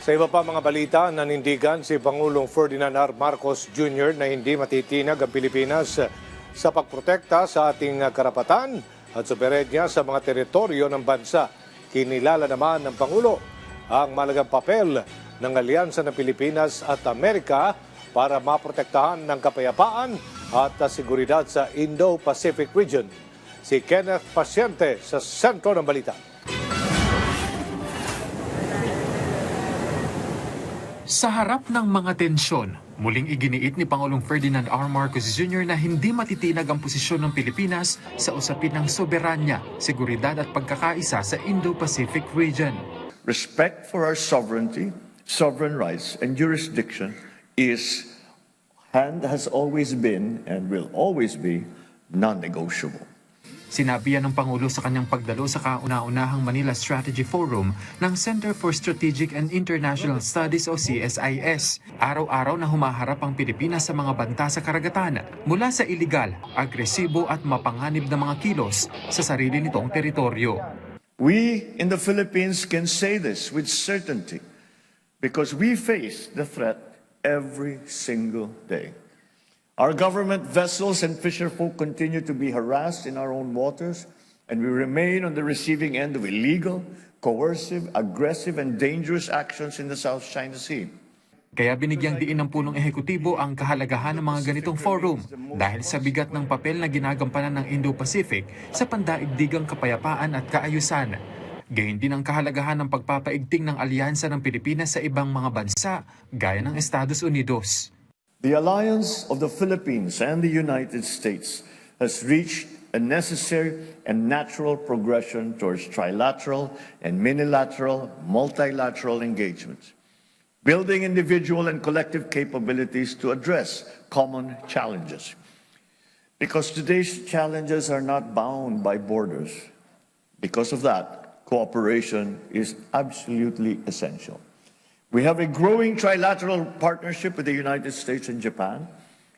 Sa iba pa mga balita, nanindigan si Pangulong Ferdinand R. Marcos Jr. na hindi matitinag ang Pilipinas sa pagprotekta sa ating karapatan at soberenya sa mga teritoryo ng bansa. Kinilala naman ng Pangulo ang malagang papel ng alyansa ng Pilipinas at Amerika para maprotektahan ng kapayapaan at seguridad sa Indo-Pacific region. Si Kenneth Pasyente sa sentro ng balita. Sa harap ng mga tensyon, muling iginiit ni Pangulong Ferdinand R. Marcos Jr. na hindi matitinag ang posisyon ng Pilipinas sa usapin ng soberanya, seguridad at pagkakaisa sa Indo-Pacific region. Respect for our sovereignty, sovereign rights, and jurisdiction has always been and will always be non-negotiable. Sinabi yan ng Pangulo sa kanyang pagdalo sa kauna-unahang Manila Strategy Forum ng Center for Strategic and International Studies o CSIS. Araw-araw na humaharap ang Pilipinas sa mga banta sa karagatan mula sa iligal, agresibo at mapanganib na mga kilos sa sarili nitong teritoryo. We in the Philippines can say this with certainty because we face the threat every single day. Our government vessels and fisherfolk continue to be harassed in our own waters, and we remain on the receiving end of illegal, coercive, aggressive, and dangerous actions in the South China Sea. Kaya binigyang diin ng punong ehekutibo ang kahalagahan ng mga ganitong forum dahil sa bigat ng papel na ginagampanan ng Indo-Pacific sa pandaigdigang kapayapaan at kaayusan. Gayon din ang kahalagahan ng pagpapaigting ng alyansa ng Pilipinas sa ibang mga bansa gaya ng Estados Unidos. The alliance of the Philippines and the United States has reached a necessary and natural progression towards trilateral and minilateral, multilateral engagements, building individual and collective capabilities to address common challenges. Because today's challenges are not bound by borders. Because of that, cooperation is absolutely essential. We have a growing trilateral partnership with the United States and Japan,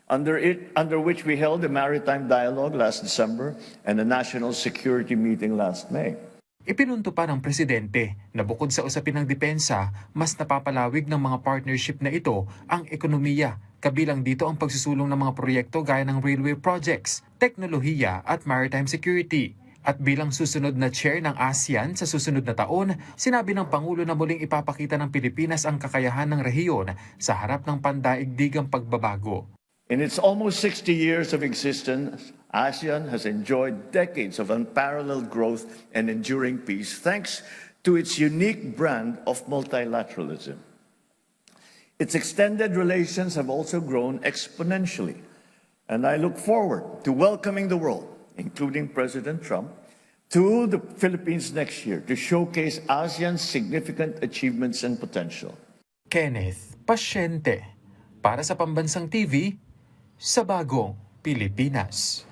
under which we held a maritime dialogue last December and a national security meeting last May. Ipinunto pa ng Presidente na bukod sa usapin ng depensa, mas napapalawig ng mga partnership na ito ang ekonomiya. Kabilang dito ang pagsusulong ng mga proyekto gaya ng railway projects, teknolohiya at maritime security. At bilang susunod na chair ng ASEAN sa susunod na taon, sinabi ng Pangulo na muling ipapakita ng Pilipinas ang kakayahan ng rehiyon sa harap ng pandaigdigang pagbabago. In its almost 60 years of existence, ASEAN has enjoyed decades of unparalleled growth and enduring peace thanks to its unique brand of multilateralism. Its extended relations have also grown exponentially, and I look forward to welcoming the world, including President Trump, to the Philippines next year to showcase ASEAN's significant achievements and potential. Kenneth Pasyente, para sa Pambansang TV, sa Bagong Pilipinas.